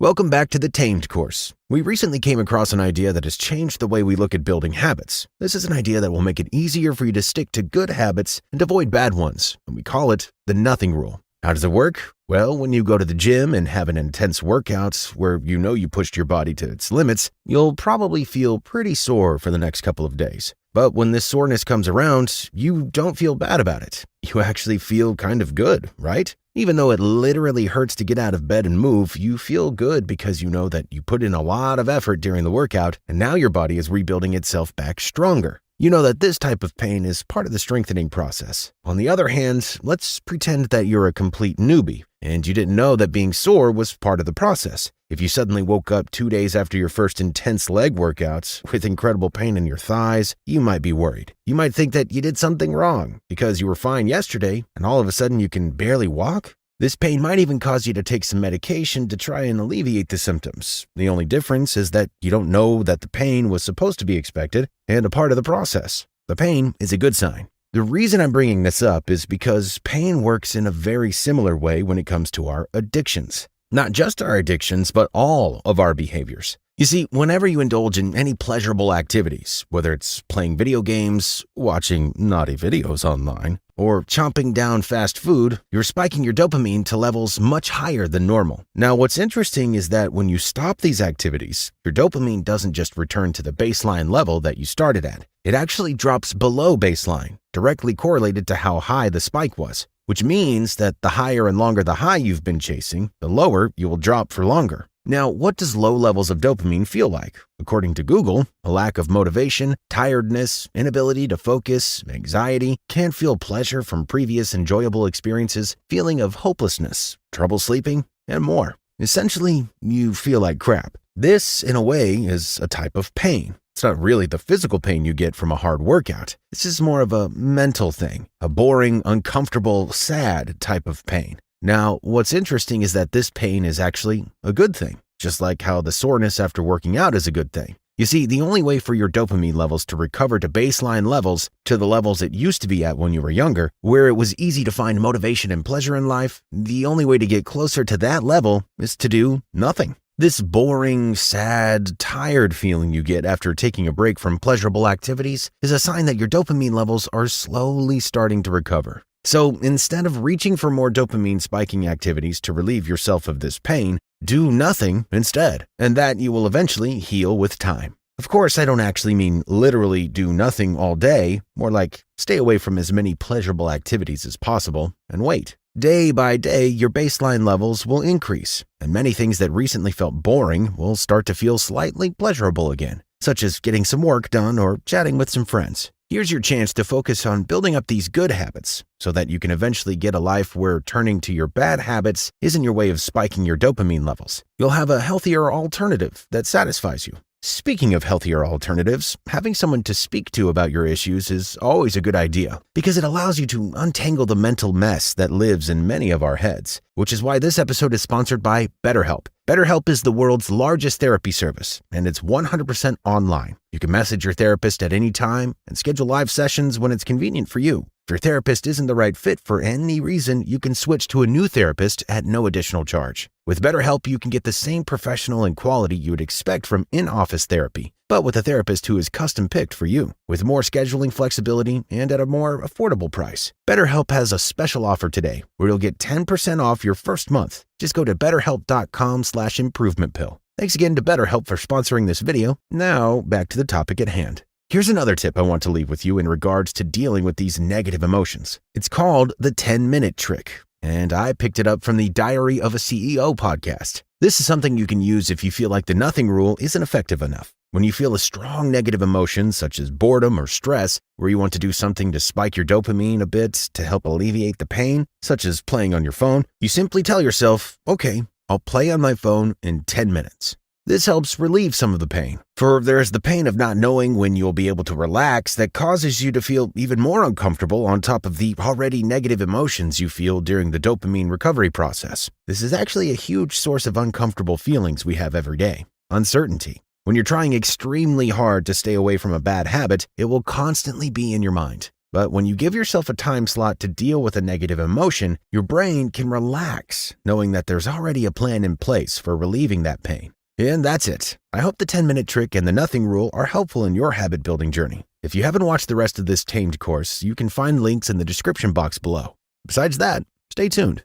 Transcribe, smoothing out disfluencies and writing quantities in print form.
Welcome back to the Tamed course. We recently came across an idea that has changed the way we look at building habits. This is an idea that will make it easier for you to stick to good habits and avoid bad ones, and we call it the nothing rule. How does it work? Well, when you go to the gym and have an intense workout where you know you pushed your body to its limits, you'll probably feel pretty sore for the next couple of days. But when this soreness comes around, you don't feel bad about it. You actually feel kind of good, right? Even though it literally hurts to get out of bed and move, you feel good because you know that you put in a lot of effort during the workout, and now your body is rebuilding itself back stronger. You know that this type of pain is part of the strengthening process. On the other hand, let's pretend that you're a complete newbie, and you didn't know that being sore was part of the process. If you suddenly woke up 2 days after your first intense leg workouts with incredible pain in your thighs, you might be worried. You might think that you did something wrong because you were fine yesterday and all of a sudden you can barely walk. This pain might even cause you to take some medication to try and alleviate the symptoms. The only difference is that you don't know that the pain was supposed to be expected and a part of the process. The pain is a good sign. The reason I'm bringing this up is because pain works in a very similar way when it comes to our addictions. Not just our addictions, but all of our behaviors. You see, whenever you indulge in any pleasurable activities, whether it's playing video games, watching naughty videos online, or chomping down fast food, you're spiking your dopamine to levels much higher than normal. Now, what's interesting is that when you stop these activities, your dopamine doesn't just return to the baseline level that you started at. It actually drops below baseline, directly correlated to how high the spike was, which means that the higher and longer the high you've been chasing, the lower you will drop for longer. Now, what does low levels of dopamine feel like? According to Google, a lack of motivation, tiredness, inability to focus, anxiety, can't feel pleasure from previous enjoyable experiences, feeling of hopelessness, trouble sleeping, and more. Essentially, you feel like crap. This, in a way, is a type of pain. It's not really the physical pain you get from a hard workout. This is more of a mental thing, a boring, uncomfortable, sad type of pain. Now, what's interesting is that this pain is actually a good thing, just like how the soreness after working out is a good thing. You see, the only way for your dopamine levels to recover to baseline levels, to the levels it used to be at when you were younger, where it was easy to find motivation and pleasure in life, the only way to get closer to that level is to do nothing. This boring, sad, tired feeling you get after taking a break from pleasurable activities is a sign that your dopamine levels are slowly starting to recover. So instead of reaching for more dopamine spiking activities to relieve yourself of this pain, do nothing instead, and that you will eventually heal with time. Of course, I don't actually mean literally do nothing all day, more like stay away from as many pleasurable activities as possible and wait. Day by day, your baseline levels will increase, and many things that recently felt boring will start to feel slightly pleasurable again, such as getting some work done or chatting with some friends. Here's your chance to focus on building up these good habits so that you can eventually get a life where turning to your bad habits isn't your way of spiking your dopamine levels. You'll have a healthier alternative that satisfies you. Speaking of healthier alternatives, having someone to speak to about your issues is always a good idea because it allows you to untangle the mental mess that lives in many of our heads, which is why this episode is sponsored by BetterHelp. BetterHelp is the world's largest therapy service, and it's 100% online. You can message your therapist at any time and schedule live sessions when it's convenient for you. If your therapist isn't the right fit for any reason, you can switch to a new therapist at no additional charge. With BetterHelp, you can get the same professional and quality you would expect from in-office therapy, but with a therapist who is custom-picked for you, with more scheduling flexibility and at a more affordable price. BetterHelp has a special offer today where you'll get 10% off your first month. Just go to betterhelp.com/improvementpill. Thanks again to BetterHelp for sponsoring this video. Now, back to the topic at hand. Here's another tip I want to leave with you in regards to dealing with these negative emotions. It's called the 10-minute trick, and I picked it up from the Diary of a CEO podcast. This is something you can use if you feel like the nothing rule isn't effective enough. When you feel a strong negative emotion, such as boredom or stress, where you want to do something to spike your dopamine a bit to help alleviate the pain, such as playing on your phone, you simply tell yourself, okay, I'll play on my phone in 10 minutes. This helps relieve some of the pain, for there is the pain of not knowing when you'll be able to relax that causes you to feel even more uncomfortable on top of the already negative emotions you feel during the dopamine recovery process. This is actually a huge source of uncomfortable feelings we have every day: uncertainty. When you're trying extremely hard to stay away from a bad habit, it will constantly be in your mind. But when you give yourself a time slot to deal with a negative emotion, your brain can relax, knowing that there's already a plan in place for relieving that pain. And that's it. I hope the 10-minute trick and the nothing rule are helpful in your habit building journey. If you haven't watched the rest of this Tamed course, you can find links in the description box below. Besides that, stay tuned.